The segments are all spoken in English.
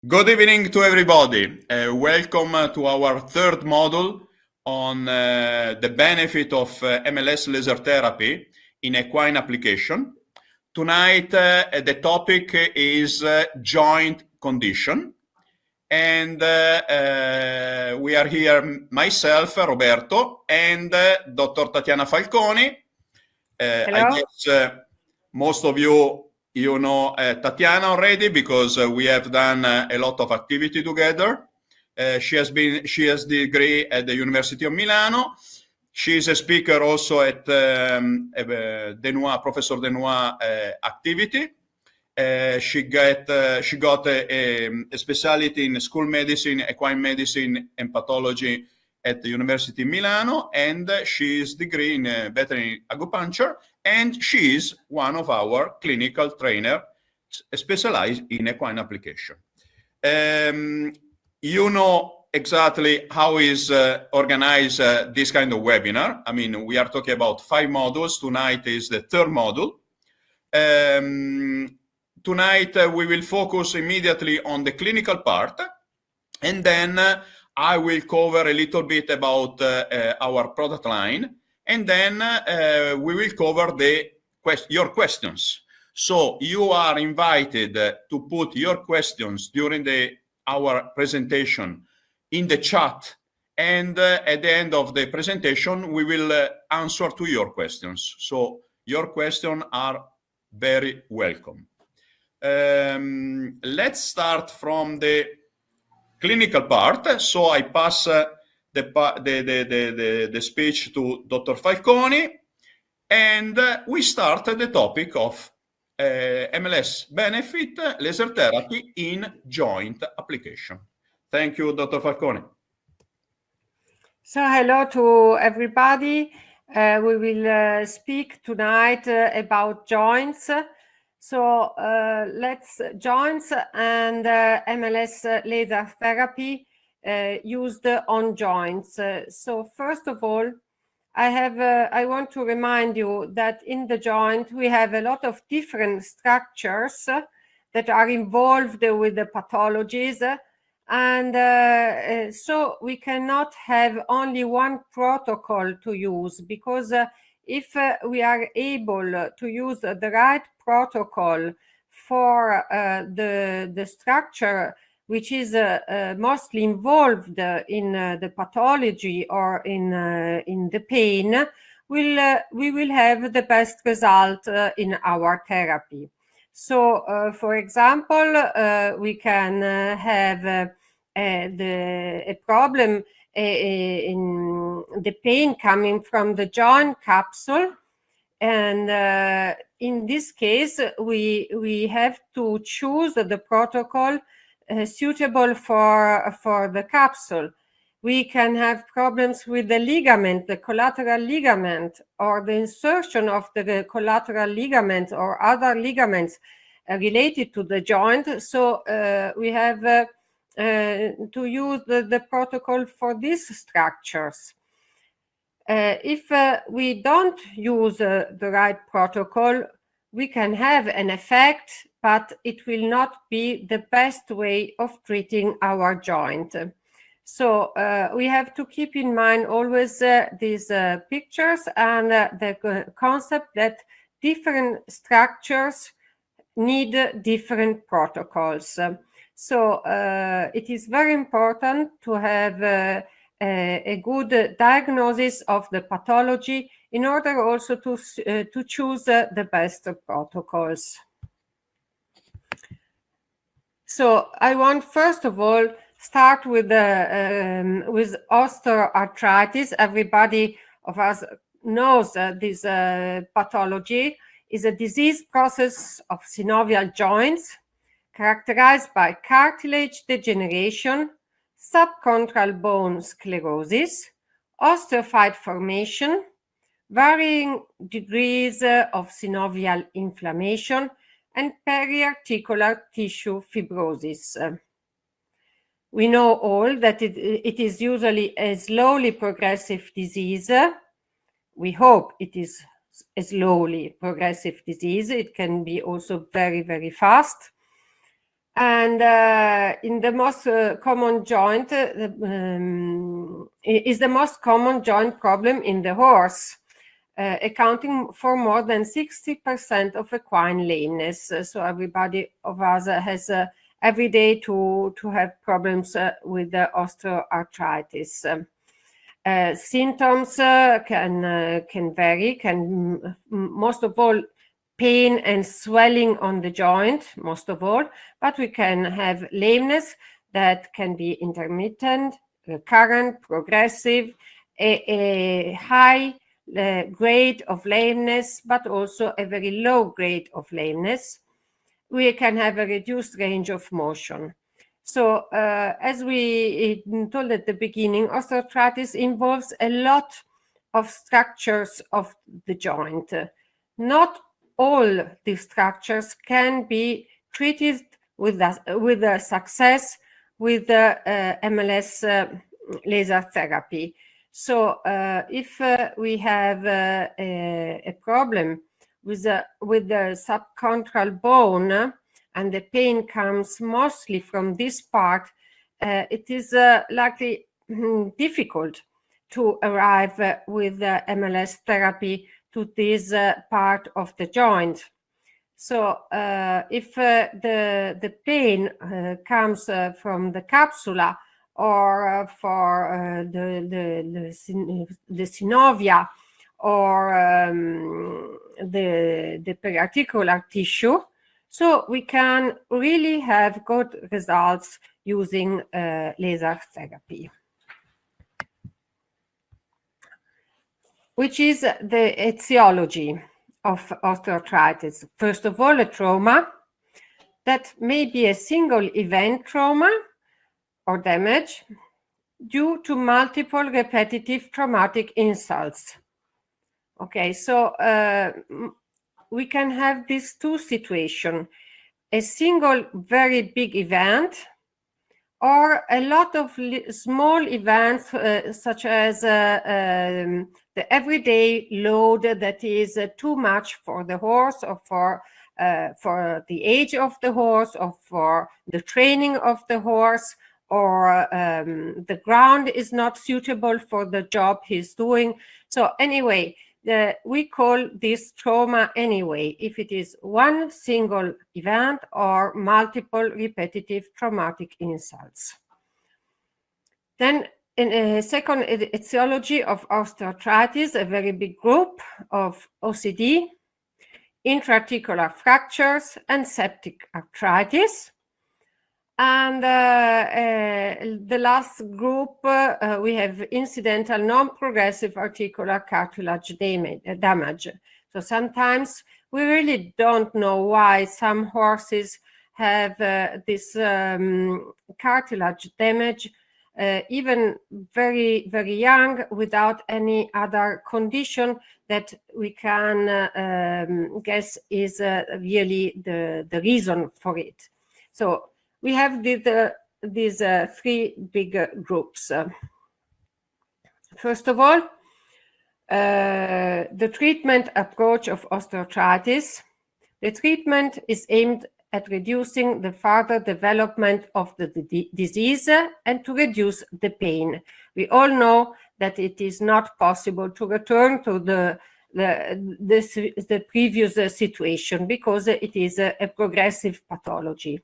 Good evening to everybody. Welcome to our third module on the benefit of MLS laser therapy in equine application. Tonight, the topic is joint condition. And we are here, myself, Roberto, and Dr. Tatiana Falconi. I guess most of you know Tatiana already because we have done a lot of activity together. She has degree at the University of Milano. She is a speaker also at Professor Denois activity. She got a specialty in school medicine, equine medicine, and pathology at the University of Milano, and she's degree in veterinary acupuncture, and she is one of our clinical trainer specialized in equine application. You know exactly how is organized this kind of webinar. I mean, we are talking about 5 modules. Tonight is the third module. Tonight we will focus immediately on the clinical part, and then I will cover a little bit about our product line, and then we will cover your questions. So you are invited to put your questions during our presentation in the chat, and at the end of the presentation we will answer to your questions. So your questions are very welcome. Let's start from the clinical part. So I pass the speech to Dr. Falconi, and we start the topic of MLS benefit laser therapy in joint application. Thank you, Dr. Falconi. So hello to everybody. We will speak tonight about joints. So joints and MLS laser therapy used on joints. So first of all, I want to remind you that in the joint we have a lot of different structures that are involved with the pathologies, and so we cannot have only one protocol to use, because if we are able to use the right protocol for the structure which is mostly involved in the pathology or in the pain, we will have the best result in our therapy. So, for example, we can have a problem in the pain coming from the joint capsule, and in this case we have to choose the protocol suitable for the capsule. We can have problems with the ligament, the collateral ligament, or the insertion of the collateral ligament or other ligaments related to the joint. So we have to use the protocol for these structures. If we don't use the right protocol, we can have an effect, but it will not be the best way of treating our joint. So we have to keep in mind always these pictures and the concept that different structures need different protocols. So it is very important to have a good diagnosis of the pathology in order also to choose the best protocols. So I want first of all start with osteoarthritis. Everybody of us knows this pathology is a disease process of synovial joints characterized by cartilage degeneration, subchondral bone sclerosis, osteophyte formation, varying degrees of synovial inflammation, and periarticular tissue fibrosis. We know all that it is usually a slowly progressive disease. We hope it is a slowly progressive disease. It can be also very, very fast. And in the most common joint, is the most common joint problem in the horse, accounting for more than 60% of equine lameness. So everybody of us has every day to have problems with the osteoarthritis. Symptoms can vary, most of all pain and swelling on the joint, most of all, but we can have lameness that can be intermittent, recurrent, progressive, a high grade of lameness, but also a very low grade of lameness. We can have a reduced range of motion. So as we told at the beginning, osteoarthritis involves a lot of structures of the joint. Not all these structures can be treated with success with MLS laser therapy. So if we have a problem with the subchondral bone, and the pain comes mostly from this part, it is likely difficult to arrive with MLS therapy to this part of the joint. So if the pain comes from the capsula or for the synovia or the periarticular tissue, so we can really have good results using laser therapy. Which is the etiology of osteoarthritis? First of all, a trauma that may be a single event trauma or damage due to multiple repetitive traumatic insults. Okay, so we can have these two situations: a single very big event or a lot of small events, such as the everyday load that is too much for the horse, or for the age of the horse, or for the training of the horse, or the ground is not suitable for the job he's doing. So anyway, we call this trauma anyway, if it is one single event or multiple repetitive traumatic insults. Then in a second etiology of osteoarthritis, a very big group of OCD, intra-articular fractures, and septic arthritis. And the last group, we have incidental non-progressive articular cartilage damage. So sometimes we really don't know why some horses have this cartilage damage, even very, very young, without any other condition that we can guess is really the reason for it. So we have these three big groups. First of all, the treatment approach of osteoarthritis. The treatment is aimed at reducing the further development of the disease and to reduce the pain. We all know that it is not possible to return to the previous situation because it is a progressive pathology.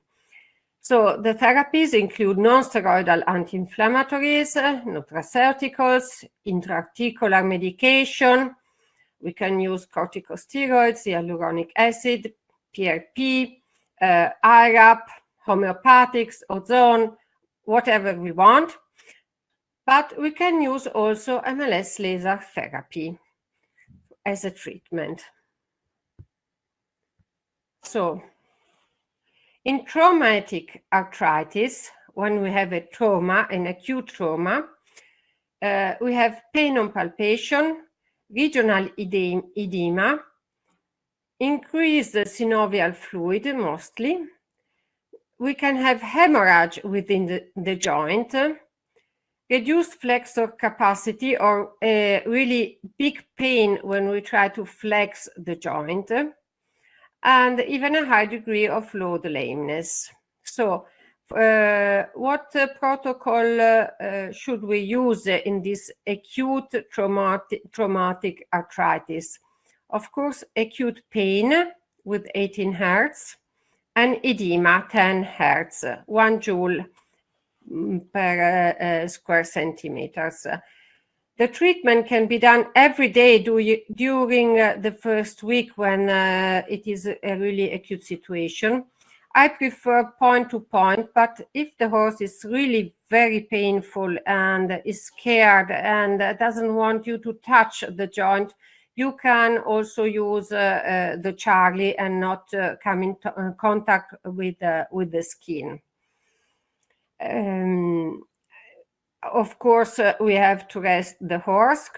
So the therapies include non-steroidal anti-inflammatories, nutraceuticals, intra-articular medication. We can use corticosteroids, hyaluronic acid, PRP, IRAP, homeopathics, ozone, whatever we want. But we can use also MLS laser therapy as a treatment. So, in traumatic arthritis, when we have a trauma, an acute trauma, we have pain on palpation, regional edema, increased synovial fluid mostly. We can have hemorrhage within the joint, reduced flexor capacity, or a really big pain when we try to flex the joint, and even a high degree of load lameness. So what protocol should we use in this acute traumatic arthritis? Of course, acute pain with 18 Hertz and edema 10 Hertz, 1 joule per square centimeters. The treatment can be done every day during the first week when it is a really acute situation. I prefer point to point, but if the horse is really very painful and is scared and doesn't want you to touch the joint, you can also use the Charlie and not come in contact with the skin. Of course, we have to rest the horse.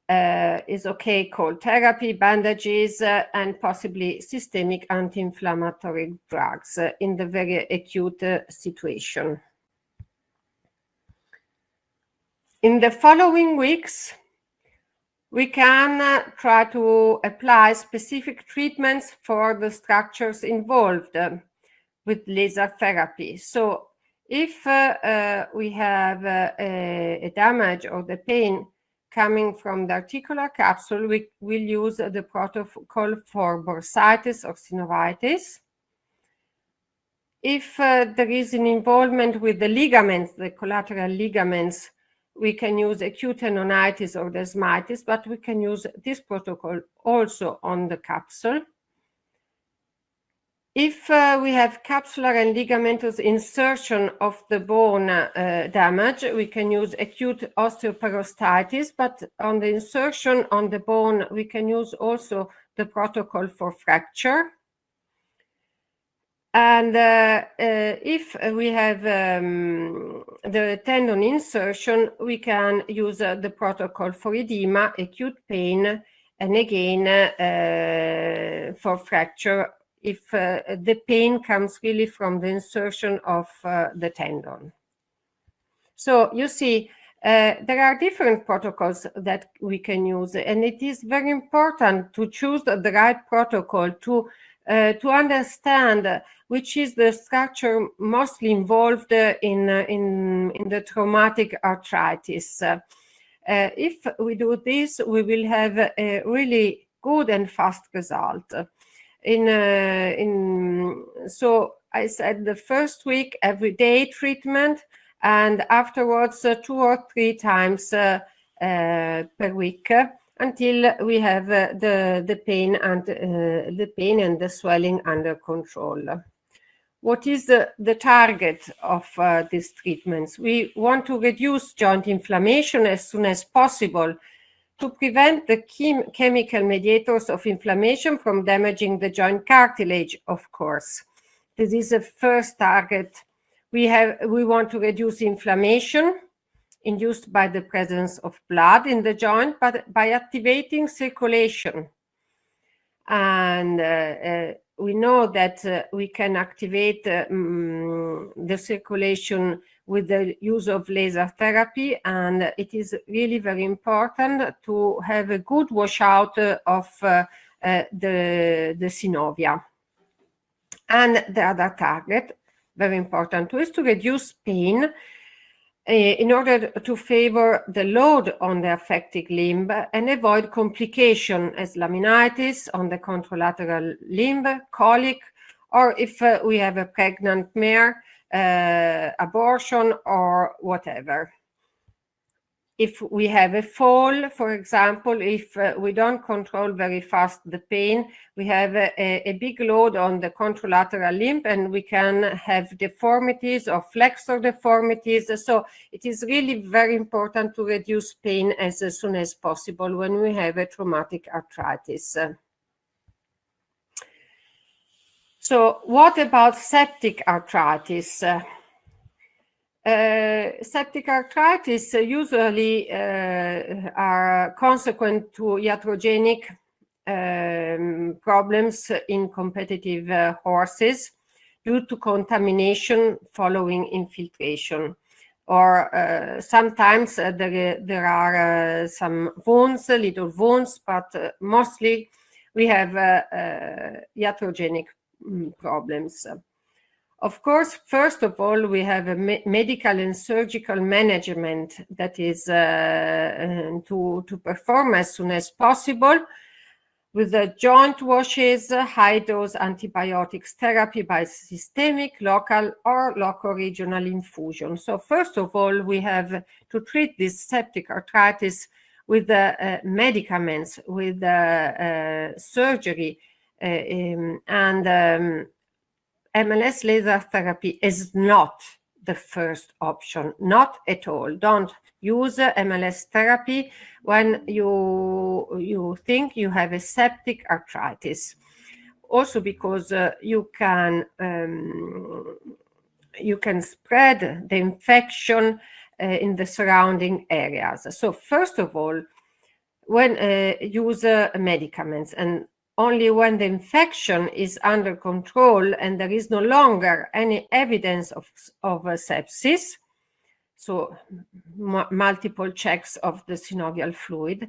Is okay, cold therapy, bandages, and possibly systemic anti-inflammatory drugs in the very acute situation. In the following weeks, we can try to apply specific treatments for the structures involved with laser therapy. So if we have a damage or the pain coming from the articular capsule, we will use the protocol for bursitis or synovitis. If there is an involvement with the ligaments, the collateral ligaments, we can use acute tendonitis or desmitis, but we can use this protocol also on the capsule. If we have capsular and ligamentous insertion of the bone damage, we can use acute osteoporosis, but on the insertion on the bone, we can use also the protocol for fracture. And if we have the tendon insertion, we can use the protocol for edema, acute pain, and again for fracture if the pain comes really from the insertion of the tendon. So you see, there are different protocols that we can use, and it is very important to choose the right protocol to understand which is the structure mostly involved in the traumatic arthritis. If we do this, we will have a really good and fast result. So I said the first week, everyday treatment, and afterwards 2 or 3 times per week until we have the pain and the swelling under control. What is the target of these treatments? We want to reduce joint inflammation as soon as possible to prevent the chemical mediators of inflammation from damaging the joint cartilage, of course. This is the first target. We want to reduce inflammation induced by the presence of blood in the joint, but by activating circulation. And we know that we can activate the circulation with the use of laser therapy, and it is really very important to have a good washout of the synovia. And the other target, very important too, is to reduce pain in order to favor the load on the affected limb and avoid complication as laminitis on the contralateral limb, colic, or if we have a pregnant mare, abortion or whatever. If we have a fall, for example, if we don't control very fast the pain, we have a big load on the contralateral limb and we can have deformities or flexor deformities. So it is really very important to reduce pain as soon as possible when we have a traumatic arthritis. So what about septic arthritis? Septic arthritis usually are consequent to iatrogenic problems in competitive horses due to contamination following infiltration. Or sometimes there are some wounds, little wounds, but mostly we have iatrogenic problems. Of course, first of all, we have a medical and surgical management that is to perform as soon as possible with the joint washes, high-dose antibiotics therapy by systemic, local, or loco-regional infusion. So first of all, we have to treat this septic arthritis with medicaments, with surgery, and MLS laser therapy is not the first option, not at all. Don't use MLS therapy when you think you have a septic arthritis. Also because you can spread the infection in the surrounding areas. So first of all, when use medicaments, and only when the infection is under control and there is no longer any evidence of sepsis, so multiple checks of the synovial fluid,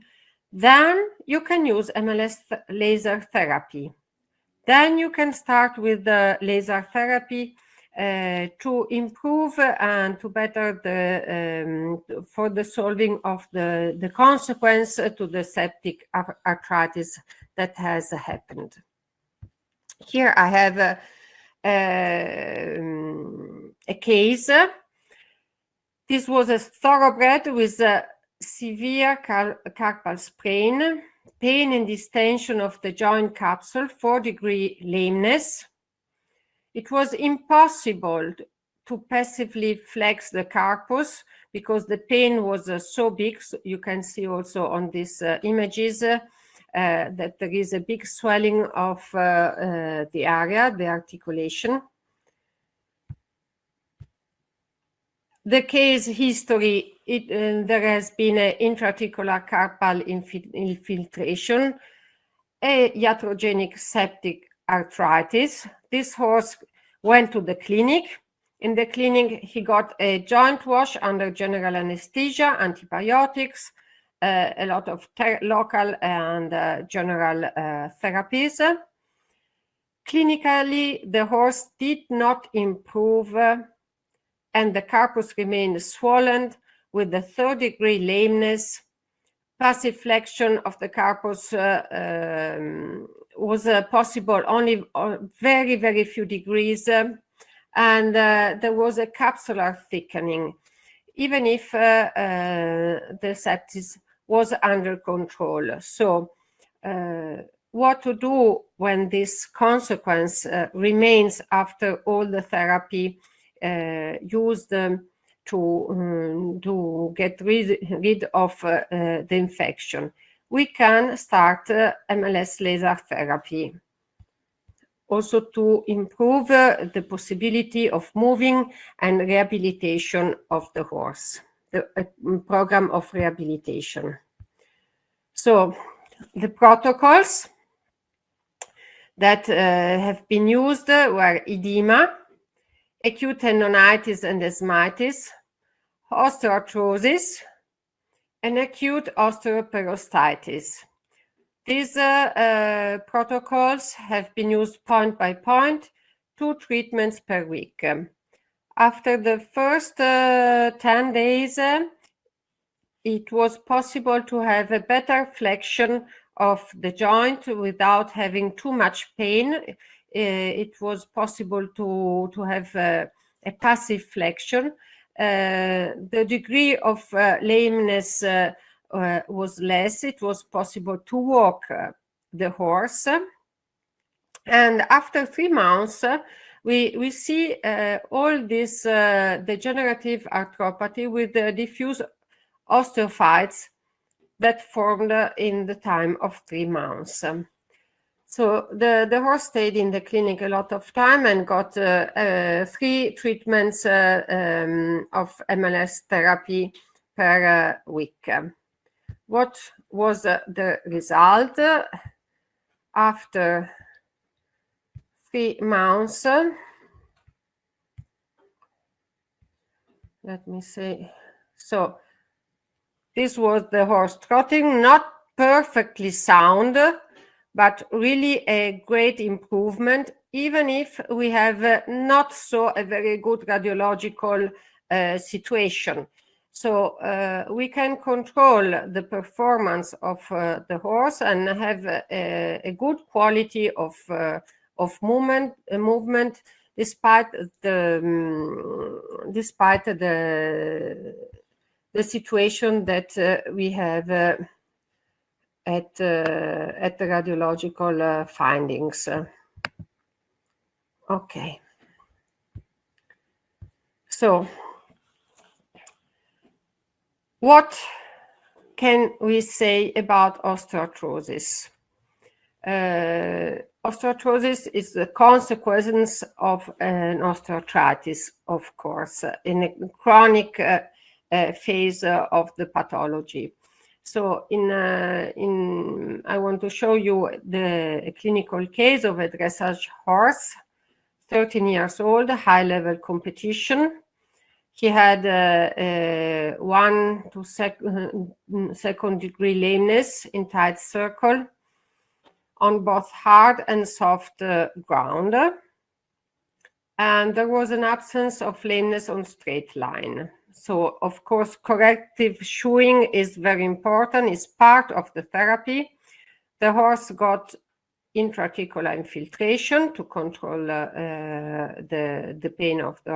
then you can use MLS laser therapy. Then you can start with the laser therapy to improve and to better for the solving of the consequence to the septic arthritis that has happened. Here I have a case. This was a thoroughbred with a severe carpal sprain, pain and distension of the joint capsule, 4-degree lameness. It was impossible to passively flex the carpus because the pain was so big. So you can see also on these images that there is a big swelling of the area, the articulation. The case history, there has been an intra-articular carpal infiltration, a iatrogenic septic arthritis. This horse went to the clinic. In the clinic, he got a joint wash under general anesthesia, antibiotics, a lot of local and general therapies. Clinically, the horse did not improve and the carpus remained swollen with the 3rd-degree lameness. Passive flexion of the carpus was possible only very, very few degrees, and there was a capsular thickening, even if the sepsis was under control. So what to do when this consequence remains after all the therapy used to get rid of the infection? We can start MLS laser therapy. Also to improve the possibility of moving and rehabilitation of the horse, the program of rehabilitation. So the protocols that have been used were edema, acute tendonitis and desmitis, osteoarthrosis, and acute osteoporostitis. These protocols have been used point by point, 2 treatments per week. After the first 10 days, it was possible to have a better flexion of the joint without having too much pain. It was possible to have a passive flexion. The degree of lameness was less. It was possible to walk the horse. And after 3 months, we see all this degenerative arthropathy with the diffuse osteophytes that formed in the time of 3 months. So the horse stayed in the clinic a lot of time and got 3 treatments of MLS therapy per week. What was the result after 3 months? Let me see. So this was the horse trotting, not perfectly sound, but really a great improvement even if we have not so a very good radiological situation. So we can control the performance of the horse and have a good quality of movement despite the situation that we have at the radiological findings. Okay. So, what can we say about osteoarthritis? Osteoarthritis is the consequence of an osteoarthritis, of course, in a chronic phase of the pathology. So I want to show you the clinical case of a dressage horse, 13 years old, high-level competition. He had 1 to 2nd degree lameness in tight circle on both hard and soft ground. And there was an absence of lameness on straight line. So, of course, corrective shoeing is very important. It's part of the therapy. The horse got intra-articular infiltration to control the pain of the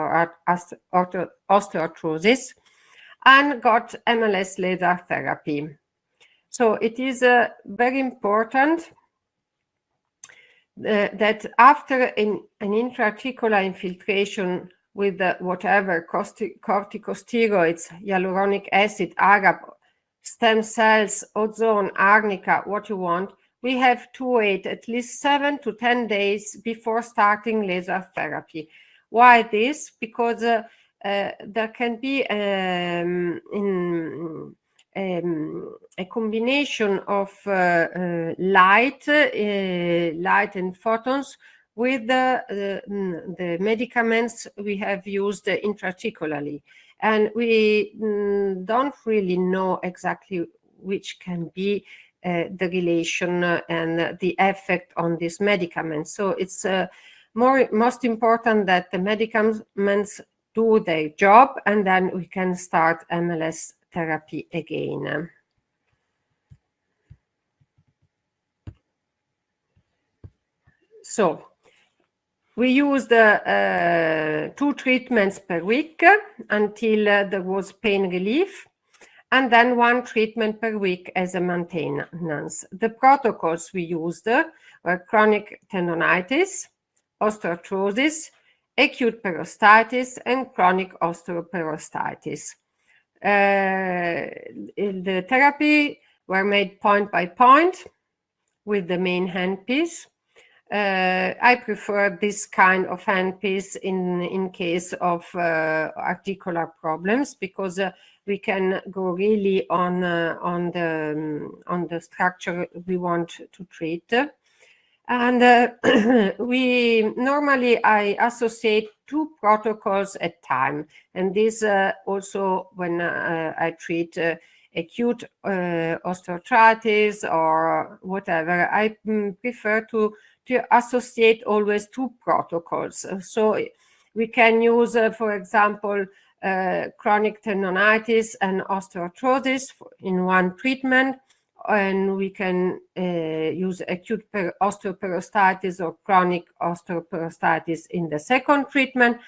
osteoarthritis, and got MLS laser therapy. So it is very important that after an intra-articular infiltration with whatever corticosteroids, hyaluronic acid, AGAP, stem cells, ozone, arnica, what you want, we have to wait at least 7 to 10 days before starting laser therapy. Why this? Because there can be a combination of light and photons with the medicaments we have used intra-articularly. And we don't really know exactly which can be the relation and the effect on this medicament. So it's most important that the medicaments do their job, and then we can start MLS therapy again. So we used 2 treatments per week until there was pain relief, and then 1 treatment per week as a maintenance. The protocols we used were chronic tendonitis, osteoarthritis, acute periosteitis, and chronic osteoperostitis. The therapy were made point by point with the main handpiece. I prefer this kind of handpiece in case of articular problems, because we can go really on the structure we want to treat. And I associate 2 protocols at time. And this also when I treat acute osteoarthritis or whatever, I prefer to associate always 2 protocols. So we can use, for example, chronic tendonitis and osteoarthritis in 1 treatment, and we can use acute osteoperostitis or chronic osteoperostitis in the 2nd treatment,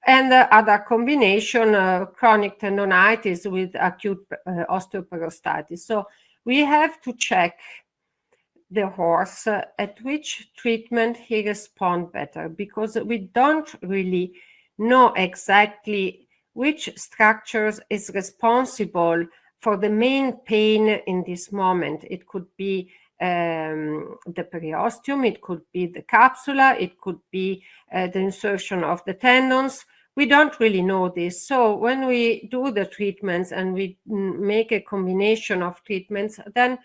and the other combination, chronic tendonitis with acute osteoperostitis. So we have to check the horse at which treatment he responds better, because we don't really know exactly which structures is responsible for the main pain in this moment. It could be the periosteum, it could be the capsula, it could be the insertion of the tendons. We don't really know this. So when we do the treatments and we make a combination of treatments, then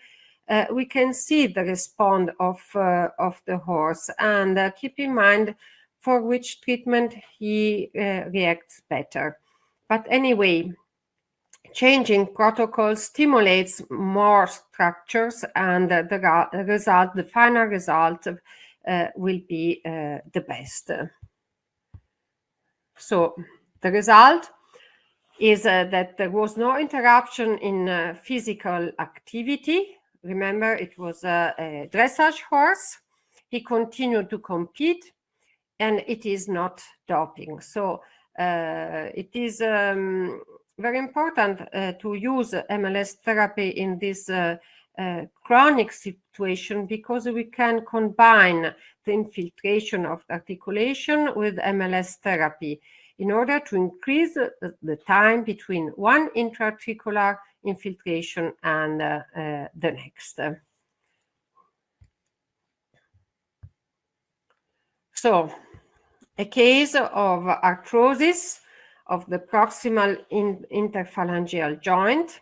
we can see the response of the horse, and keep in mind for which treatment he reacts better. But anyway, changing protocol stimulates more structures, and the final result will be the best. So the result is that there was no interruption in physical activity. Remember, it was a dressage horse. He continued to compete, and it is not doping. So it is very important to use MLS therapy in this chronic situation, because we can combine the infiltration of the articulation with MLS therapy in order to increase the time between one intra-articular infiltration and the next. So, a case of arthrosis of the proximal interphalangeal joint,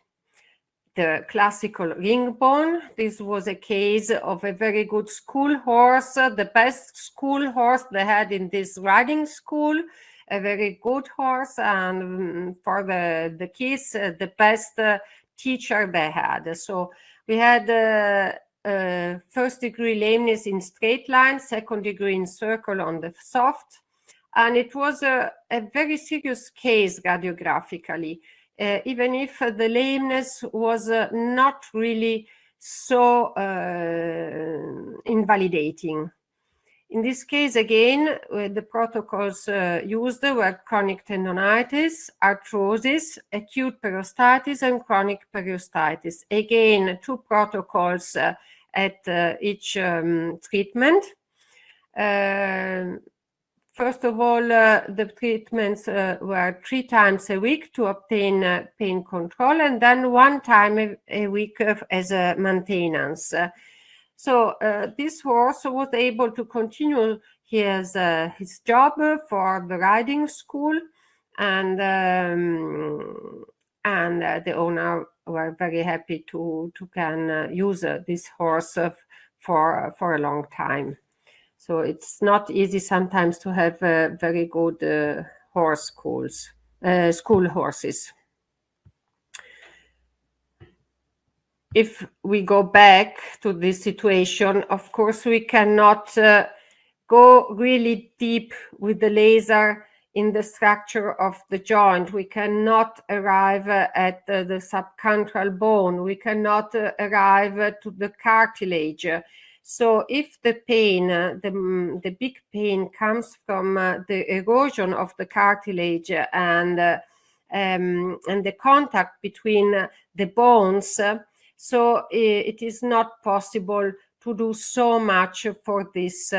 the classical ring bone. This was a case of a very good school horse, the best school horse they had in this riding school, a very good horse, and for the kids, the best teacher they had. So we had first degree lameness in straight line, second degree in circle on the soft, and it was a very serious case radiographically, even if the lameness was not really so invalidating. In this case, again, the protocols used were chronic tendonitis, arthrosis, acute periostitis, and chronic periostitis. Again, 2 protocols at each treatment. First of all, the treatments were 3 times a week to obtain pain control, and then 1 time a week as a maintenance. So this horse was able to continue his job for the riding school, and the owner were very happy to can use this horse for a long time. So it's not easy sometimes to have very good school horses. If we go back to this situation, of course, we cannot go really deep with the laser in the structure of the joint. We cannot arrive at the subchondral bone. We cannot arrive to the cartilage. So if the pain, the big pain comes from the erosion of the cartilage and the contact between the bones, so it is not possible to do so much for this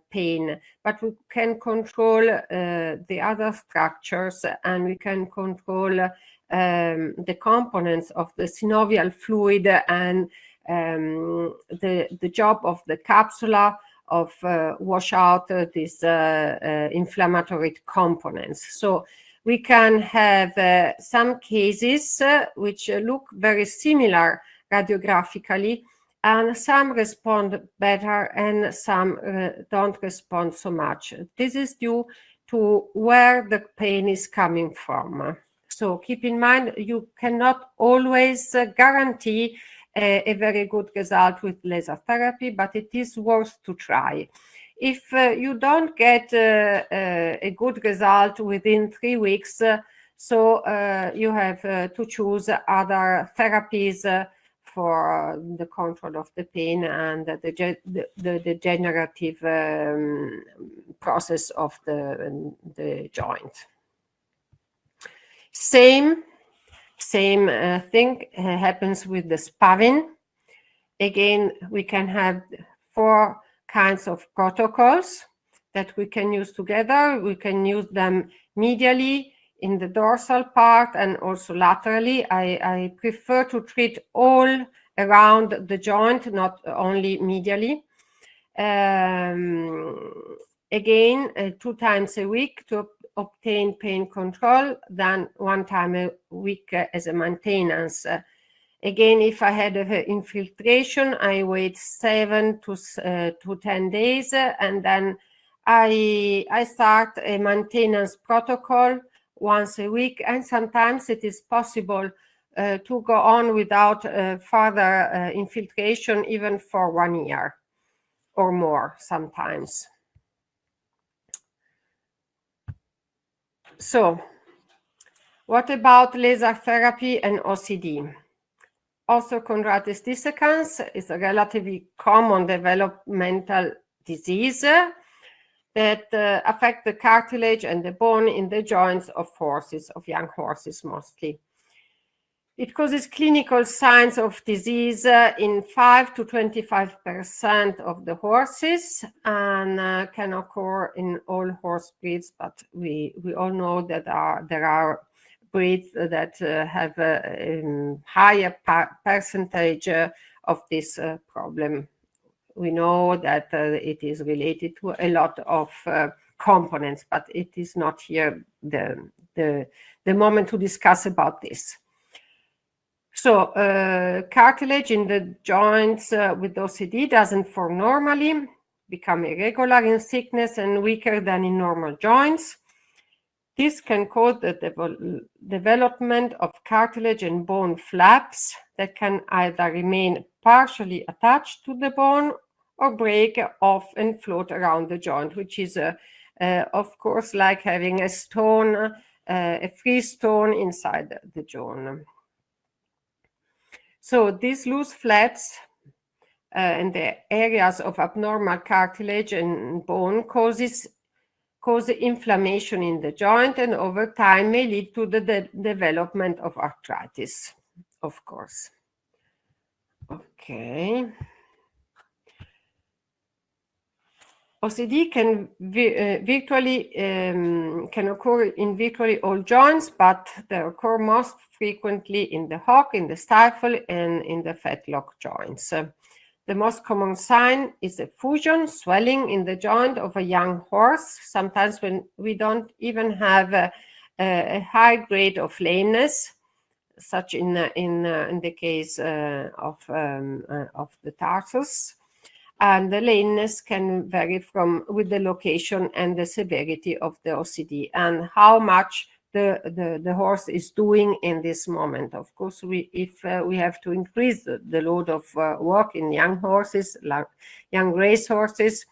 pain, but we can control the other structures, and we can control the components of the synovial fluid and the job of the capsula of wash out these inflammatory components. So we can have some cases which look very similar radiographically, and some respond better and some don't respond so much. This is due to where the pain is coming from. So keep in mind, you cannot always guarantee a very good result with laser therapy, but it is worth to try. If you don't get a good result within 3 weeks, so you have to choose other therapies for the control of the pain and the degenerative process of the joint. Same thing happens with the spavin. Again, we can have 4 kinds of protocols that we can use together. We can use them medially in the dorsal part and also laterally. I prefer to treat all around the joint, not only medially. Again, 2 times a week to obtain pain control, then 1 time a week as a maintenance. Again, if I had an infiltration, I wait 7 to 10 days, and then I start a maintenance protocol once a week, and sometimes it is possible to go on without further infiltration even for 1 year. or more sometimes. So, what about laser therapy and OCD? Osteochondritis dissecans is a relatively common developmental disease that affect the cartilage and the bone in the joints of horses, of young horses mostly. It causes clinical signs of disease in 5 to 25% of the horses and can occur in all horse breeds, but we all know that there are breeds that have a higher percentage of this problem. We know that it is related to a lot of components, but it is not here the moment to discuss about this. So cartilage in the joints with OCD doesn't form normally, become irregular in thickness and weaker than in normal joints. This can cause the development of cartilage and bone flaps that can either remain partially attached to the bone or break off and float around the joint, which is, of course, like having a stone, a free stone inside the joint. So these loose flaps and the areas of abnormal cartilage and bone cause inflammation in the joint, and over time may lead to the development of arthritis, of course. Okay. OCD can can occur in virtually all joints, but they occur most frequently in the hock, in the stifle, and in the fetlock joints. The most common sign is a fusion, swelling in the joint of a young horse, sometimes when we don't even have a high grade of lameness, such in the case of the tarsus. And the lameness can vary with the location and the severity of the OCD and how much the horse is doing in this moment. Of course, if we have to increase the load of work in young horses, like young race horses,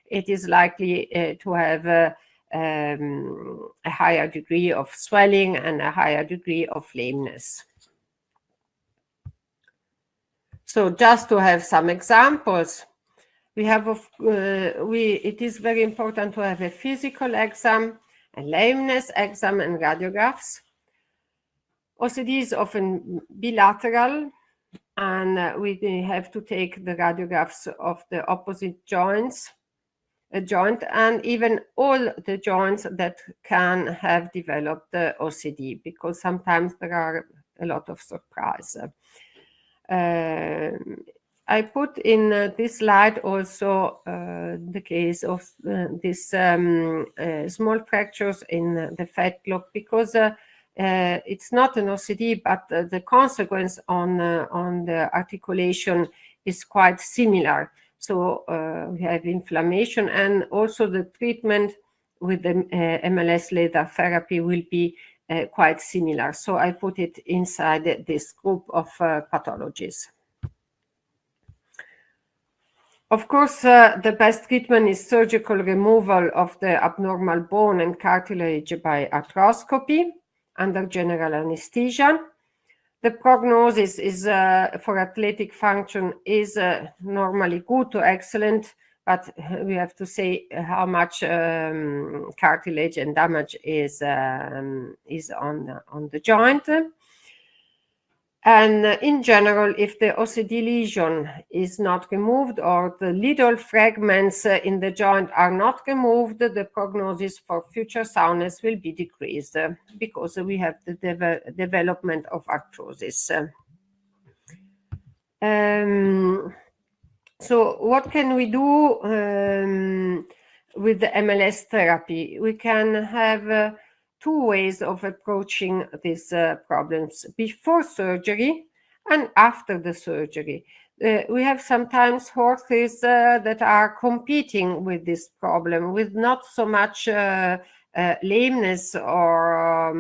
it is likely to have a higher degree of swelling and a higher degree of lameness. So just to have some examples, it is very important to have a physical exam, a lameness exam, and radiographs. OCD is often bilateral, and we have to take the radiographs of the opposite joint, and even all the joints that can have developed the OCD, because sometimes there are a lot of surprise. I put in this slide also the case of these small fractures in the fetlock, because it's not an OCD, but the consequence on the articulation is quite similar. So we have inflammation, and also the treatment with the MLS laser therapy will be quite similar. So I put it inside this group of pathologies. Of course, the best treatment is surgical removal of the abnormal bone and cartilage by arthroscopy under general anesthesia. The prognosis is for athletic function is normally good to excellent, but we have to say how much cartilage and damage is on the joint. And in general, if the OCD lesion is not removed or the little fragments in the joint are not removed, the prognosis for future soundness will be decreased because we have the development of arthrosis. So what can we do with the MLS therapy? We can have two ways of approaching these problems: before surgery and after the surgery. We have sometimes horses that are competing with this problem with not so much lameness or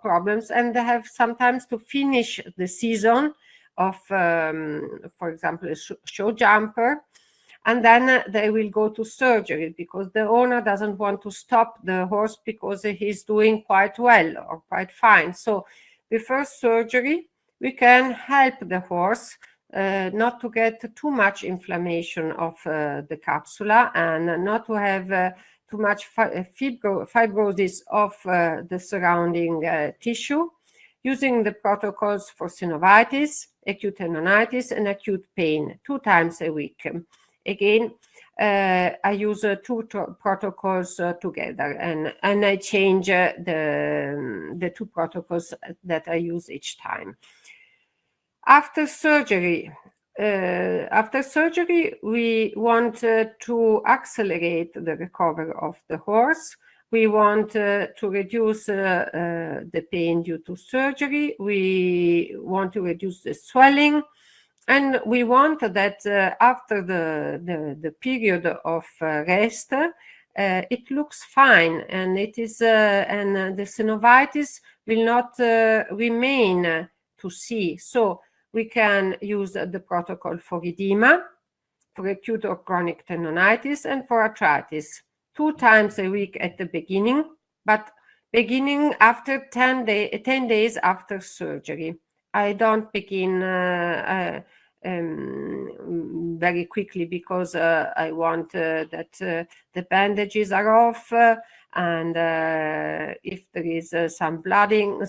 problems, and they have sometimes to finish the season of, for example, a show jumper, and then they will go to surgery because the owner doesn't want to stop the horse because he's doing quite well or quite fine. So before surgery, we can help the horse not to get too much inflammation of the capsula and not to have too much fibrosis of the surrounding tissue, using the protocols for synovitis, acute tendonitis, and acute pain 2 times a week. Again, I use 2 protocols together, and I change the 2 protocols that I use each time. After surgery, we want to accelerate the recovery of the horse. We want to reduce the pain due to surgery. We want to reduce the swelling. And we want that after the period of rest, it looks fine, and it is and the synovitis will not remain to see. So we can use the protocol for edema, for acute or chronic tendonitis, and for arthritis 2 times a week at the beginning, but beginning after 10 days after surgery. I don't begin very quickly because I want that the bandages are off, and if there is some blooding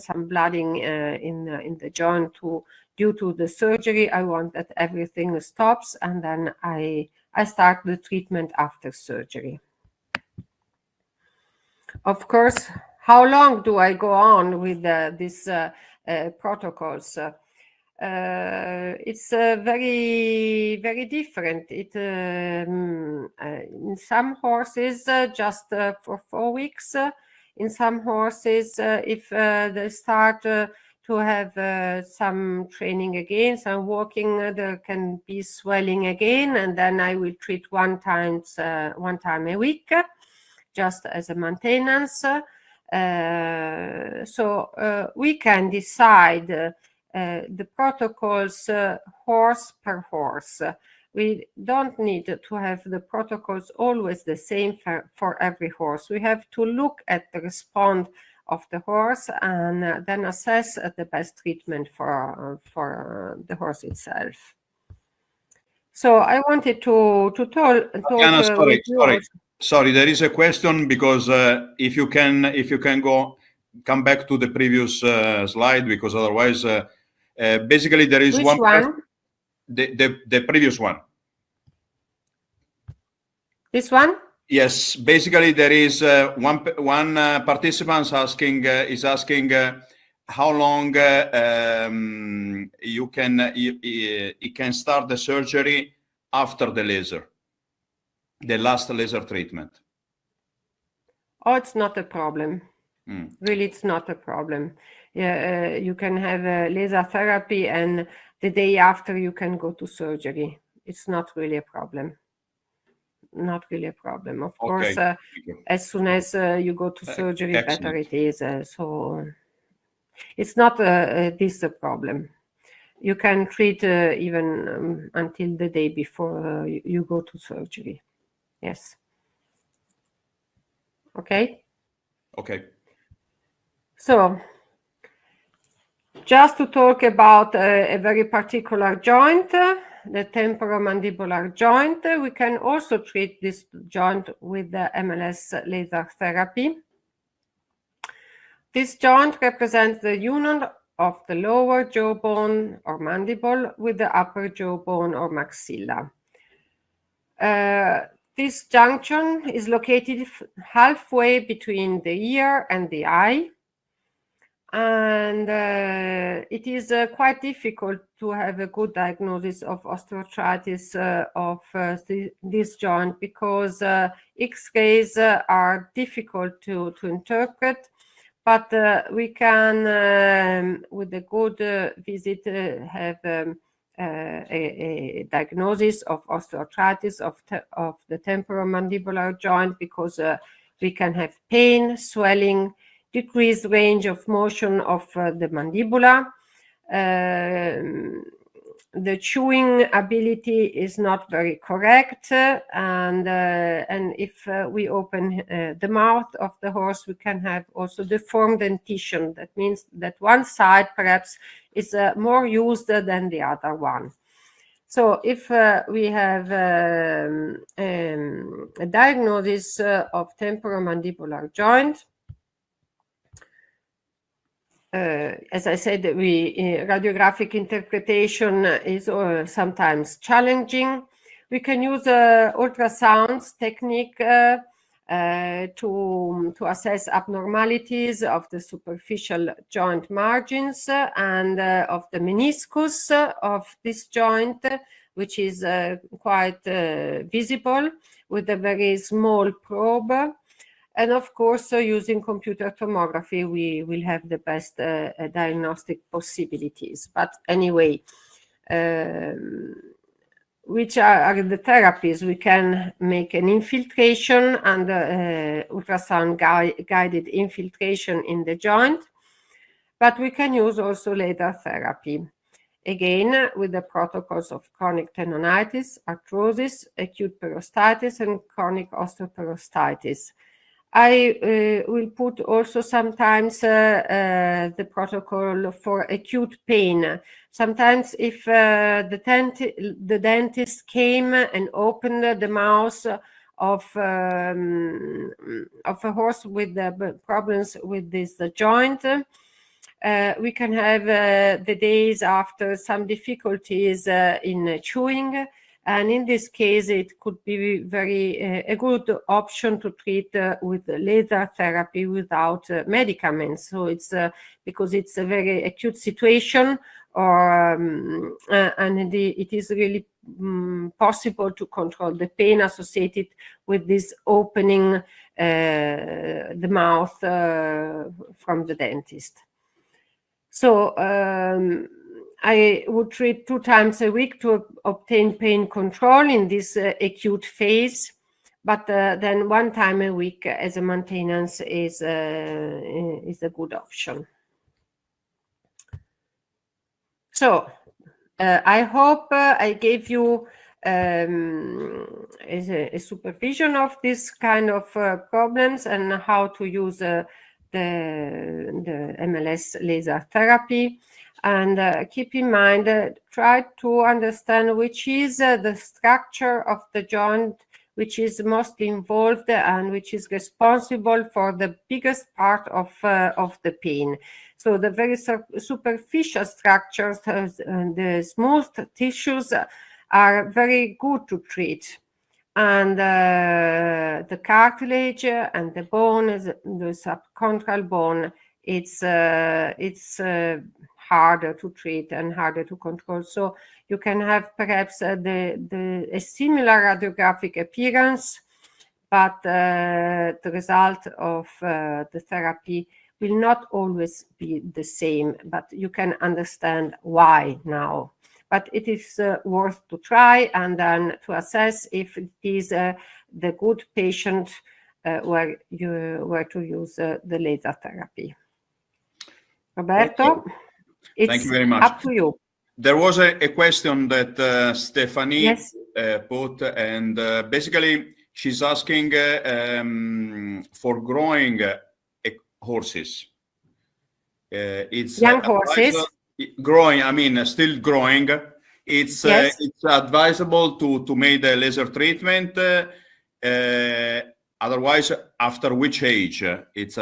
in the joint due to the surgery, I want that everything stops, and then I start the treatment after surgery. Of course, how long do I go on with these protocols? It's very, very different. In some horses, just for 4 weeks. In some horses, if they start to have some training again, some walking, there can be swelling again, and then I will treat 1 time a week, just as a maintenance. So we can decide the protocols horse per horse. We don't need to have the protocols always the same for every horse. We have to look at the response of the horse and then assess the best treatment for the horse itself. So I wanted to talk. Anna, sorry. There is a question because if you can come back to the previous slide, because otherwise, basically there is Which one? The previous one. This one? Yes. Basically, there is one participant is asking how long you can start the surgery after the laser, the last laser treatment. Oh, it's not a problem. Really, it's not a problem. You can have laser therapy, and the day after you can go to surgery. It's not really a problem. Not really a problem. Of course, as soon as you go to surgery, better it is. So it's not this a problem. You can treat even until the day before you go to surgery. Yes. Okay. Okay. So, just to talk about a very particular joint, the temporomandibular joint, we can also treat this joint with the MLS laser therapy. This joint represents the union of the lower jawbone or mandible with the upper jawbone or maxilla. This junction is located halfway between the ear and the eye. And it is quite difficult to have a good diagnosis of osteoarthritis of this joint because X-rays are difficult to interpret, but we can, with a good visit, have a diagnosis of osteoarthritis of the temporomandibular joint because we can have pain, swelling, decreased range of motion of the mandibula, the chewing ability is not very correct, and if we open the mouth of the horse, we can have also deformed dentition. That means that one side perhaps is more used than the other one. So if we have a diagnosis of temporomandibular joint, as I said, radiographic interpretation is sometimes challenging. We can use ultrasounds technique to assess abnormalities of the superficial joint margins and of the meniscus of this joint, which is quite visible with a very small probe. And of course, using computer tomography, we will have the best diagnostic possibilities. But anyway, which are the therapies? We can make an infiltration and ultrasound guided infiltration in the joint, but we can use also laser therapy. Again, with the protocols of chronic tendonitis, arthrosis, acute perostitis, and chronic osteoporostitis. I will put also sometimes the protocol for acute pain. Sometimes if the dentist came and opened the mouth of a horse with the problems with this joint, we can have the days after some difficulties in chewing. And in this case, it could be a good option to treat with laser therapy without medicaments. So it's because it's a very acute situation, and it is really possible to control the pain associated with this opening the mouth from the dentist. So I would treat 2 times a week to obtain pain control in this acute phase, but then 1 time a week as a maintenance is a good option. So I hope I gave you a supervision of this kind of problems and how to use the MLS laser therapy. And keep in mind, try to understand which is the structure of the joint which is mostly involved and which is responsible for the biggest part of the pain. So the very superficial structures, the smooth tissues are very good to treat. And the cartilage and the bone, the subchondral bone, it's harder to treat and harder to control. So you can have perhaps a similar radiographic appearance, but the result of the therapy will not always be the same, but you can understand why now. But it is worth to try and then to assess if it is the good patient where to use the laser therapy. Roberto? Thank you very much. Up to you. There was a question that Stephanie yes. put, and basically she's asking for growing horses. It's young horses. Growing, I mean, still growing. It's yes. It's advisable to make the laser treatment. Otherwise, after which age it's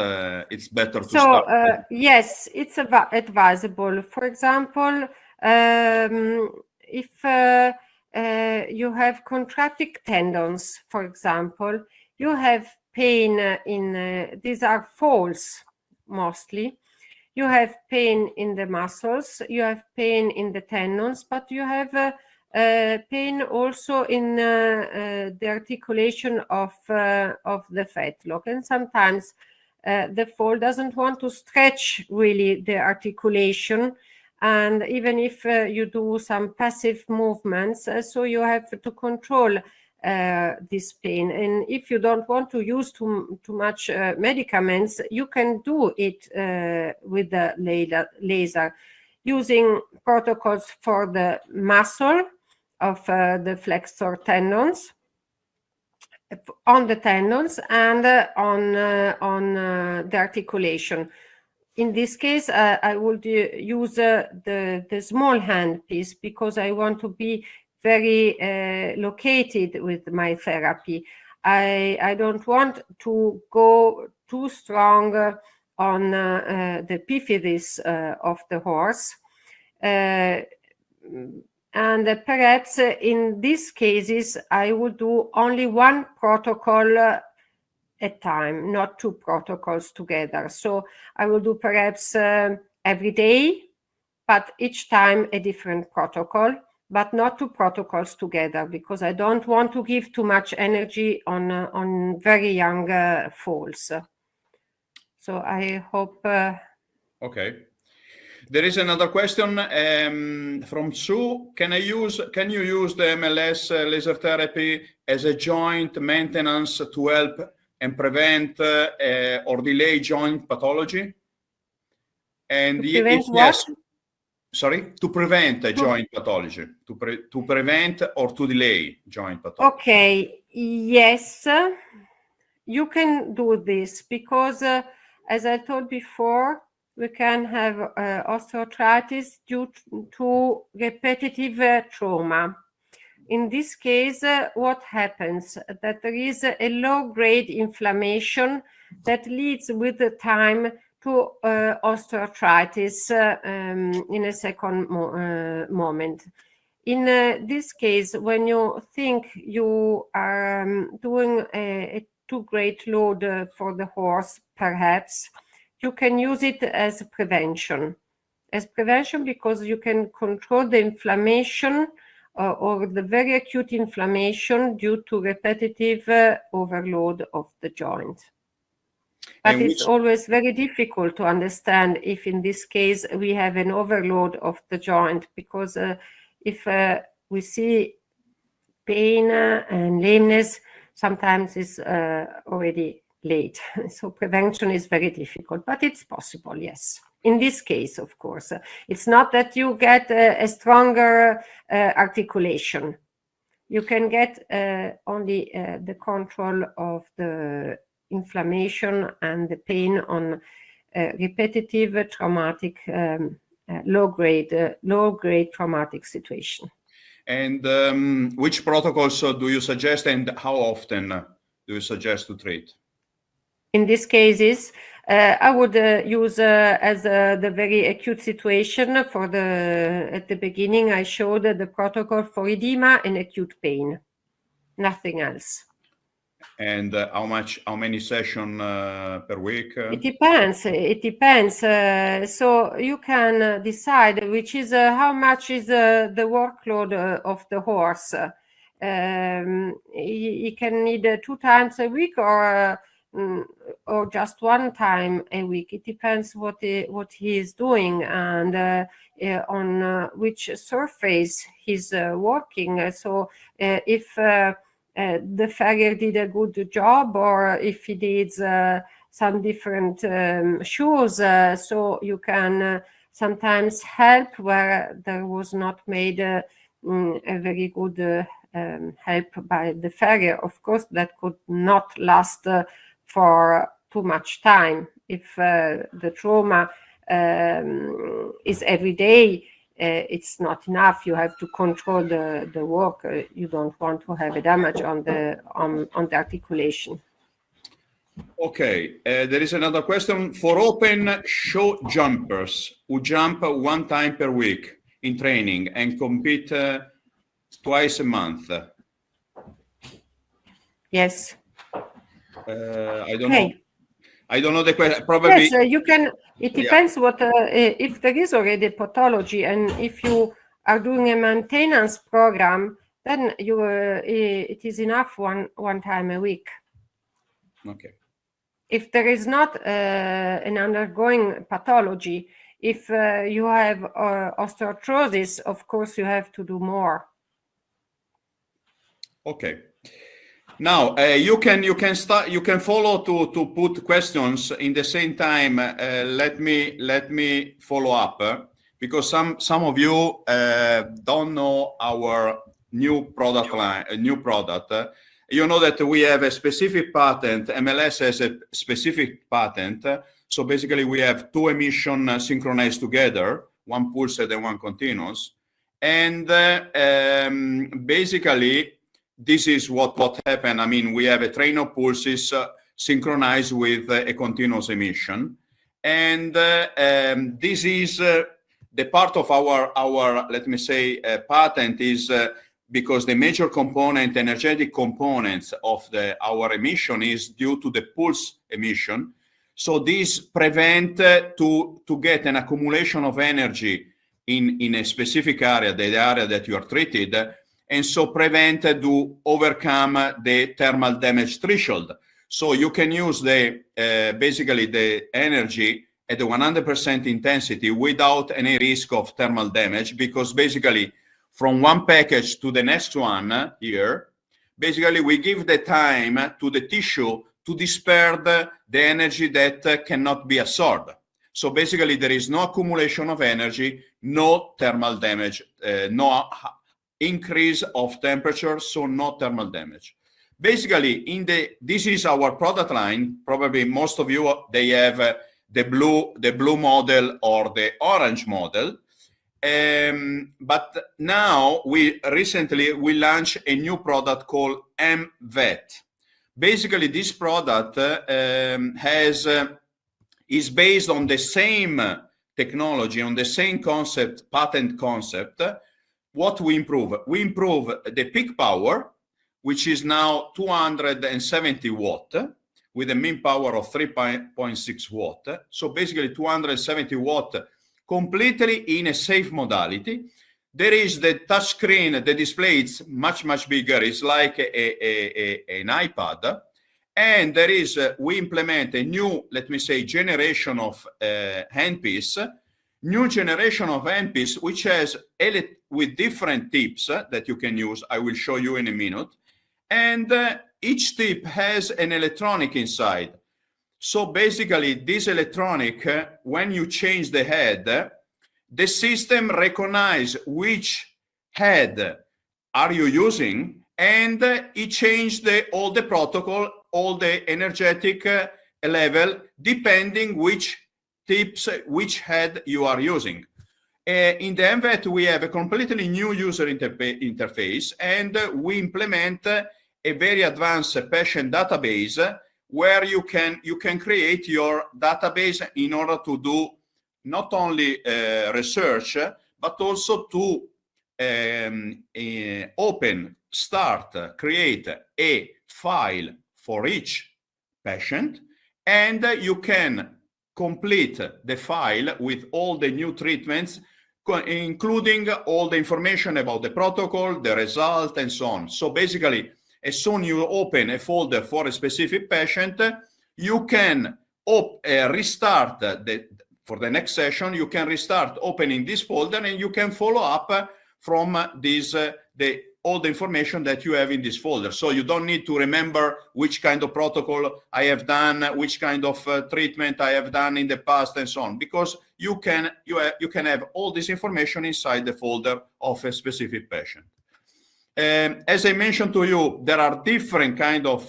better to start? Yes, it's advisable. For example, if you have contracted tendons, for example, you have pain in these are falls mostly. You have pain in the muscles, you have pain in the tendons, but you have pain also in the articulation of the fetlock. And sometimes the foal doesn't want to stretch really the articulation. And even if you do some passive movements, so you have to control this pain. And if you don't want to use too much medicaments, you can do it with the laser. using protocols for the muscle of the flexor tendons, on the tendons, and on the articulation. In this case, I would use the small hand piece because I want to be very located with my therapy. I don't want to go too strong on the epiphysis of the horse. And perhaps in these cases, I would do only one protocol at time, not two protocols together. So I will do perhaps every day, but each time a different protocol, but not two protocols together, because I don't want to give too much energy on very young foals. So I hope. Okay. There is another question from Sue. Can you use the MLS laser therapy as a joint maintenance to help and prevent or delay joint pathology? And yes, sorry, to prevent joint pathology, to prevent or to delay joint pathology. Okay, yes, you can do this because, as I told before, we can have osteoarthritis due to repetitive trauma. In this case, what happens? That there is a low-grade inflammation that leads with the time to osteoarthritis in a second moment. In this case, when you think you are doing a too great load for the horse, perhaps, you can use it as prevention. As prevention because you can control the inflammation or the very acute inflammation due to repetitive overload of the joint. But it's always very difficult to understand if in this case we have an overload of the joint, because if we see pain and lameness, sometimes it's already late. So prevention is very difficult, but it's possible, yes. In this case, of course, it's not that you get a stronger articulation. You can get only the control of the inflammation and the pain on repetitive traumatic, low-grade traumatic situation. And which protocols do you suggest, and how often do you suggest to treat? In these cases, I would use as the very acute situation for at the beginning, I showed the protocol for edema and acute pain, nothing else. And how many sessions per week? It depends. It depends. So you can decide which is how much is the workload of the horse. He can need 2 times a week or just 1 time a week. It depends what he is doing and on which surface he's working. So if the farrier did a good job, or if he needs some different shoes, so you can sometimes help where there was not made a very good help by the farrier. Of course, that could not last for too much time. If the trauma is every day, it's not enough. You have to control the work. You don't want to have a damage on the articulation. Okay, there is another question. For open show jumpers who jump 1 time per week in training and compete twice a month. Yes. I don't know. I don't know the question. Probably. Yes, you can. It depends what if there is already pathology, and if you are doing a maintenance program, then you it is enough one time a week. Okay. If there is not an undergoing pathology, if you have osteoarthritis, of course you have to do more. Okay. Now you can follow to put questions in the same time. Let me follow up because some of you don't know our new product line, a new product. You know that we have a specific patent. MLS has a specific patent. So basically, we have two emissions synchronized together, one pulsed and one continuous. And basically, this is what happened. I mean, we have a train of pulses synchronized with a continuous emission. And this is the part of our let me say, patent is because the major component, energetic components of our emission is due to the pulse emission. So this prevent to get an accumulation of energy in a specific area, the area that you are treated, and so prevent to overcome the thermal damage threshold. So you can use basically the energy at the 100% intensity without any risk of thermal damage, because basically from one package to the next one here, basically we give the time to the tissue to disperse the energy that cannot be absorbed. So basically there is no accumulation of energy, no thermal damage, no increase of temperature, so no thermal damage. Basically, this is our product line. Probably most of you, they have the blue model or the orange model. But now recently we launched a new product called MVET. Basically, this product is based on the same technology, on the same concept, patent concept. What we improve? We improve the peak power, which is now 270 watt, with a mean power of 3.6 watt. So basically 270 watt, completely in a safe modality. There is the touch screen, the display is much bigger. It's like an iPad. And there is, we implement a new, let me say, generation of handpiece, new generation of handpiece, which has with different tips that you can use. I will show you in a minute. And each tip has an electronic inside. So basically, this electronic, when you change the head, the system recognizes which head are you using, and it changed all the protocol, all the energetic level, depending which tips, which head you are using. In the MVET, we have a completely new user interface, and we implement a very advanced patient database where you can create your database in order to do not only research, but also to create a file for each patient, and you can complete the file with all the new treatments, including all the information about the protocol, the result, and so on. So basically, as soon as you open a folder for a specific patient, you can restart for the next session, you can restart opening this folder, and you can follow up from all the information that you have in this folder. So you don't need to remember which kind of protocol I have done, which kind of treatment I have done in the past, and so on, because you can have all this information inside the folder of a specific patient. As I mentioned to you, there are different kind of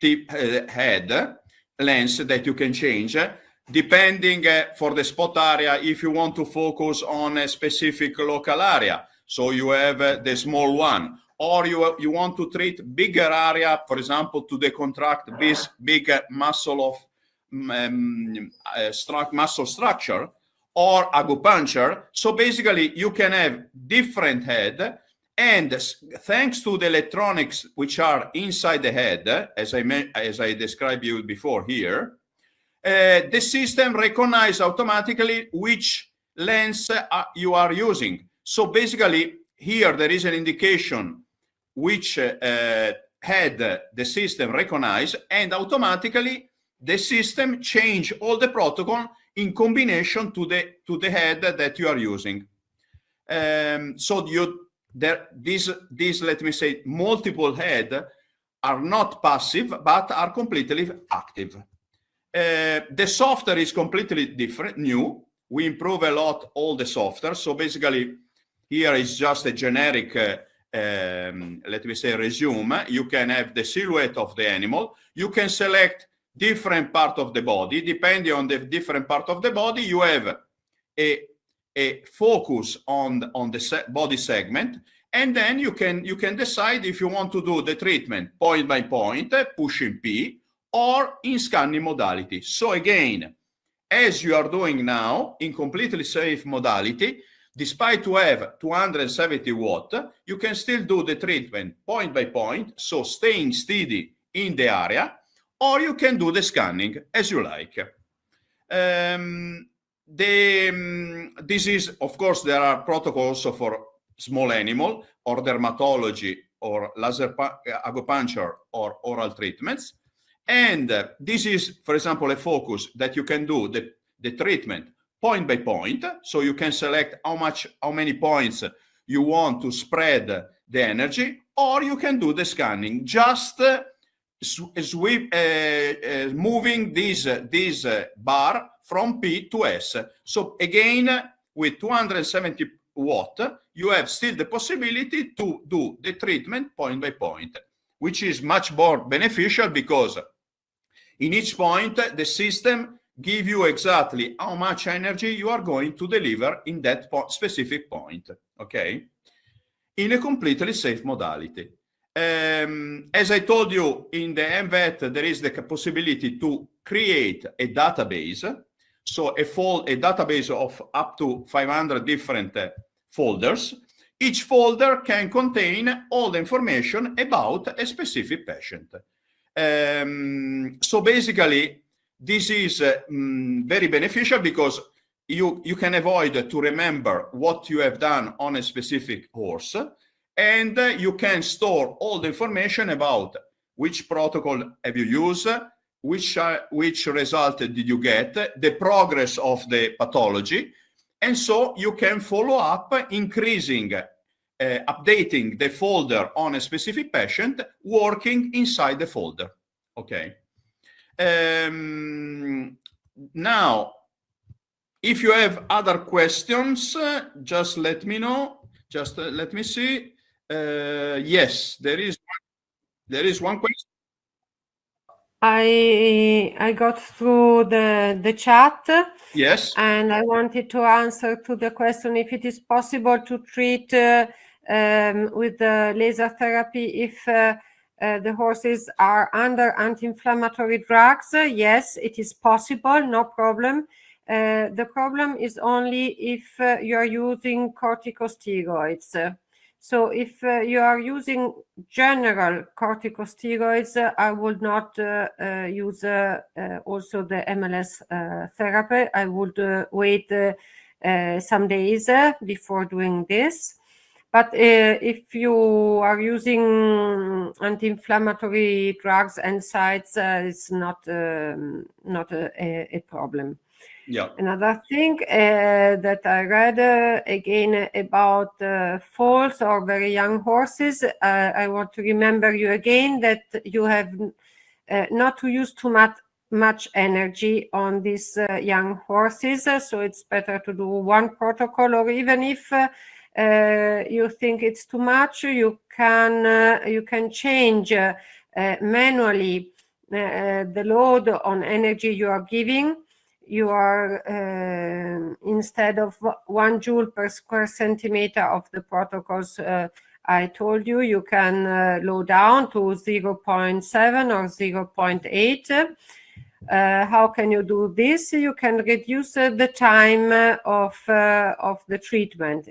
tip head lens that you can change, depending for the spot area, if you want to focus on a specific local area. So you have the small one, or you want to treat bigger area, for example, to decontract this big muscle of muscle structure, or acupuncture. So basically you can have different head, and thanks to the electronics which are inside the head, as I described you before here, the system recognizes automatically which lens you are using. So basically here there is an indication which head the system recognizes, and automatically the system change all the protocol in combination to the head that you are using. So these let me say multiple head are not passive but are completely active. The software is completely different, new. We improve a lot all the software. So basically, here is just a generic, let me say, resume. You can have the silhouette of the animal. You can select different part of the body. Depending on the different part of the body, you have a focus on the body segment, and then you can decide if you want to do the treatment point by point, pushing P, or in scanning modality. So again, as you are doing now in completely safe modality, despite to have 270 watt, you can still do the treatment point by point, so staying steady in the area, or you can do the scanning as you like. This is, of course, there are protocols for small animal or dermatology or laser acupuncture or oral treatments. And this is, for example, a focus that you can do the treatment point by point. So you can select how many points you want to spread the energy, or you can do the scanning, just moving this bar from P to S. So again, with 270 watt, you have still the possibility to do the treatment point by point, which is much more beneficial because in each point, the system gives you exactly how much energy you are going to deliver in that specific point, okay? In a completely safe modality. As I told you, in the MVET, there is the possibility to create a database. So a database of up to 500 different folders. Each folder can contain all the information about a specific patient. So basically, this is very beneficial because you can avoid to remember what you have done on a specific horse, and you can store all the information about which protocol have you used, which result did you get, the progress of the pathology, and so you can follow up, increasing, updating the folder on a specific patient, working inside the folder. Okay. Now, if you have other questions, just let me know. Just let me see. Yes, there is one question. I got through the chat. Yes. And I wanted to answer to the question if it is possible to treat with the laser therapy if the horses are under anti-inflammatory drugs. Yes, it is possible, no problem. The problem is only if you are using corticosteroids. So if you are using general corticosteroids, I would not use also the MLS therapy. I would wait some days before doing this. But if you are using anti-inflammatory drugs and NSAIDs, it's not a problem. Yeah. Another thing that I read again about foals or very young horses, I want to remember you again that you have not to use too much energy on these young horses. So it's better to do one protocol, or even if you think it's too much, you can change manually the load on energy you are giving. You are instead of 1 joule per square centimeter of the protocols I told you, you can low down to 0.7 or 0.8. How can you do this? You can reduce the time of the treatment.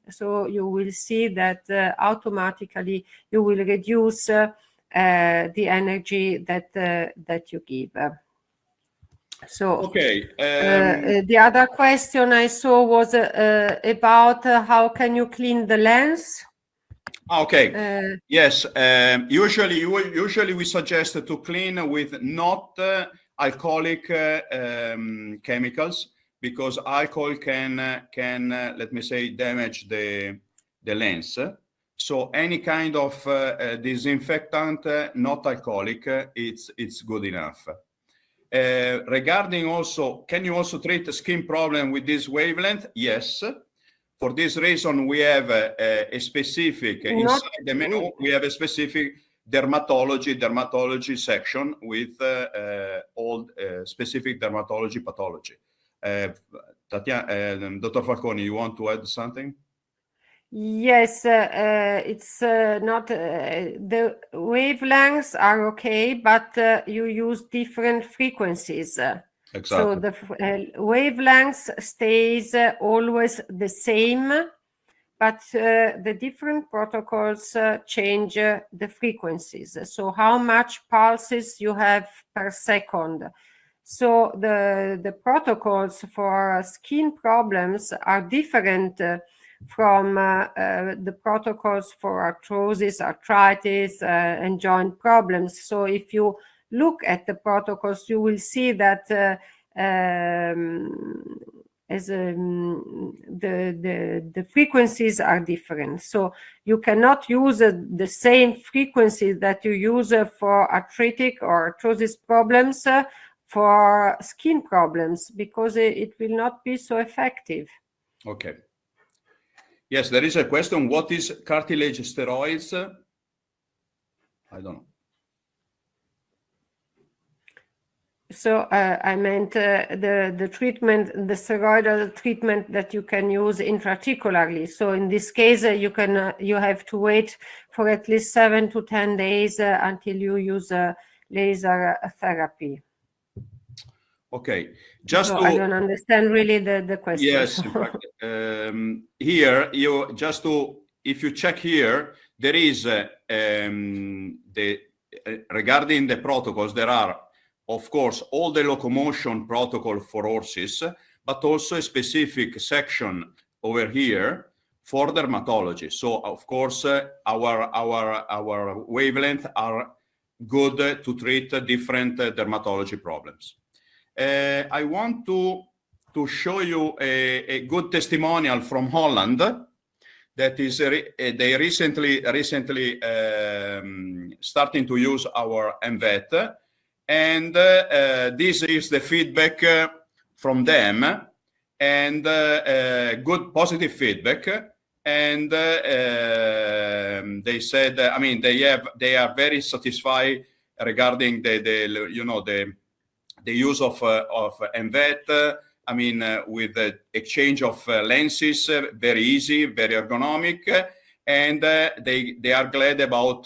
So you will see that automatically you will reduce the energy that you give. So okay. The other question I saw was about how can you clean the lens? Okay. Yes. Usually we suggest to clean with not alcoholic chemicals, because alcohol can let me say damage the lens. So any kind of disinfectant, not alcoholic, it's good enough. Regarding also, can you also treat a skin problem with this wavelength? Yes. For this reason, we have a specific, inside the menu, we have a specific dermatology section with all specific dermatology pathology. Tatiana, Dr. Falconi, you want to add something? Yes, it's not, the wavelengths are okay, but you use different frequencies. Exactly. So the wavelengths stays always the same, but the different protocols change the frequencies. So how much pulses you have per second. So the protocols for skin problems are different from the protocols for arthrosis, arthritis, and joint problems. So if you look at the protocols, you will see that the frequencies are different. So you cannot use the same frequency that you use for arthritic or arthrosis problems for skin problems, because it will not be so effective. Okay. Yes, there is a question. What is cartilage steroids? I don't know. So I meant the treatment, the steroidal treatment that you can use intraarticularly. So in this case, you have to wait for at least 7 to 10 days until you use laser therapy. Okay, just so to, I don't understand really the question. Yes, in fact, here you just to, if you check here, there is regarding the protocols, there are, of course, all the locomotion protocol for horses, but also a specific section over here for dermatology. So, of course, our wavelength are good to treat different dermatology problems. I want to show you a good testimonial from Holland. That is, they recently starting to use our MVET. And this is the feedback from them, and good positive feedback. And they said, I mean, they are very satisfied regarding the use of MVET. I mean, with the exchange of lenses, very easy, very ergonomic, and they are glad about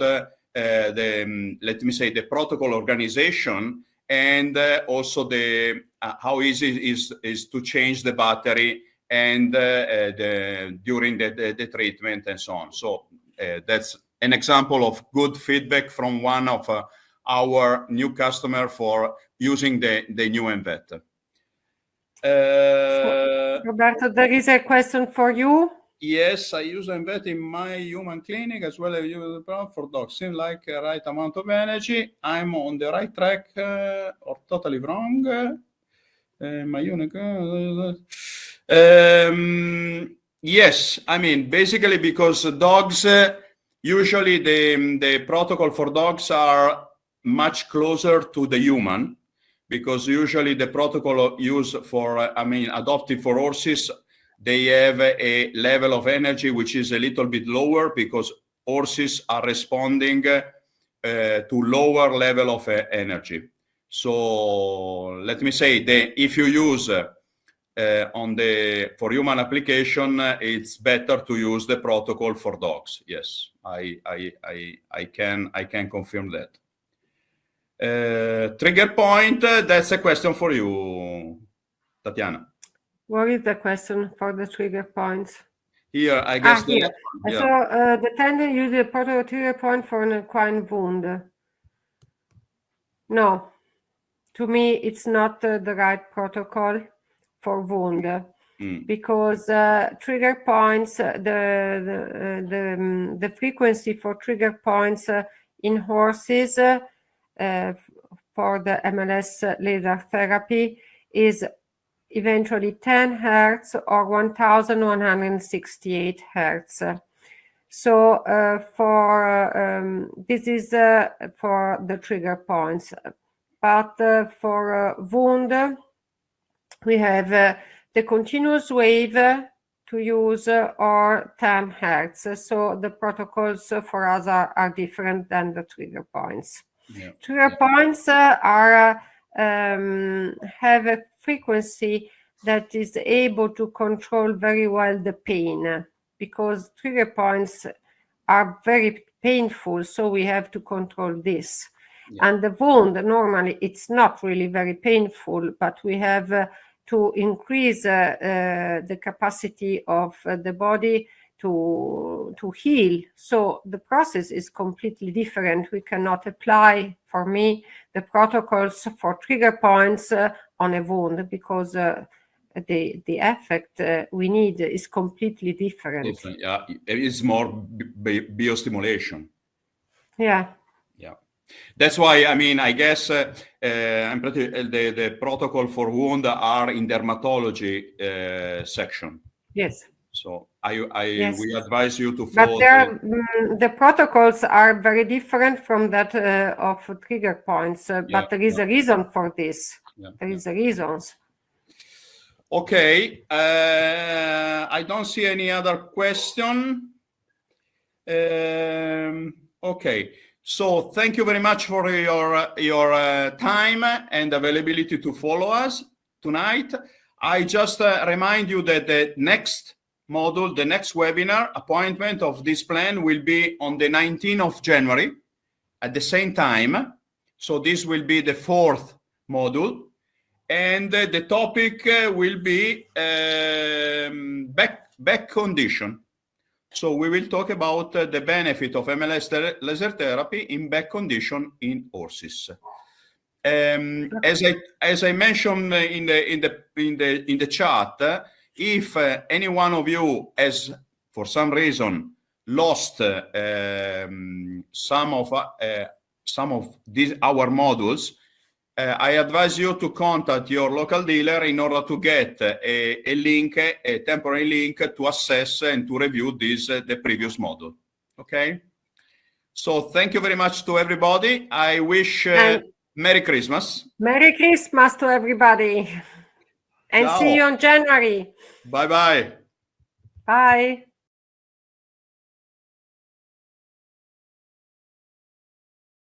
let me say, the protocol organization, and also the how easy it is to change the battery and during the treatment and so on. So that's an example of good feedback from one of our new customer for using the new MVET. Roberto, there is a question for you. Yes, I use MVET in my human clinic as well as use the for dogs. Seems like a right amount of energy. I'm on the right track or totally wrong. My unit. Yes, I mean, basically because dogs, usually the protocol for dogs are much closer to the human, because usually the protocol used for, I mean, adopted for horses, they have a level of energy which is a little bit lower, because horses are responding to lower level of energy. So let me say that if you use for human application, it's better to use the protocol for dogs. Yes, I can confirm that. Trigger point, that's a question for you, Tatiana. What is the question for the trigger points? Here, I guess. Here. Yeah. So the tendon uses a protocol trigger point for an equine wound. No, to me, it's not the right protocol for wound, because trigger points, the frequency for trigger points in horses for the MLS laser therapy is eventually 10 Hertz or 1168 Hertz. So this is for the trigger points. but for wound, we have the continuous wave to use or 10 hertz. So the protocols for us are different than the trigger points. Yeah. Trigger points have a frequency that is able to control very well the pain, because trigger points are very painful, so we have to control this. Yeah. And the wound, normally it's not really very painful, but we have to increase the capacity of the body to heal. So the process is completely different. We cannot apply, for me, the protocols for trigger points on a wound, because the effect we need is completely different. Yeah, it is more biostimulation. Yeah. Yeah. That's why, I mean, I guess the protocol for wound are in dermatology section. Yes. So we advise you to follow. But the protocols are very different from that of trigger points. But there is a reason for this. There is a reason. Okay. I don't see any other question. Okay. So thank you very much for your time and availability to follow us tonight. I just remind you that the next module, the next webinar appointment of this plan will be on the 19th of January at the same time. So this will be the 4th module. And the topic will be back condition. So we will talk about the benefit of MLS laser therapy in back condition in horses. As I mentioned in the chat, if any one of you has, for some reason, lost some of these our modules, I advise you to contact your local dealer in order to get a link, a temporary link to assess and to review the previous model. Okay? So thank you very much to everybody. I wish Merry Christmas. Merry Christmas to everybody. And Ciao. see you in January. Bye-bye. Bye.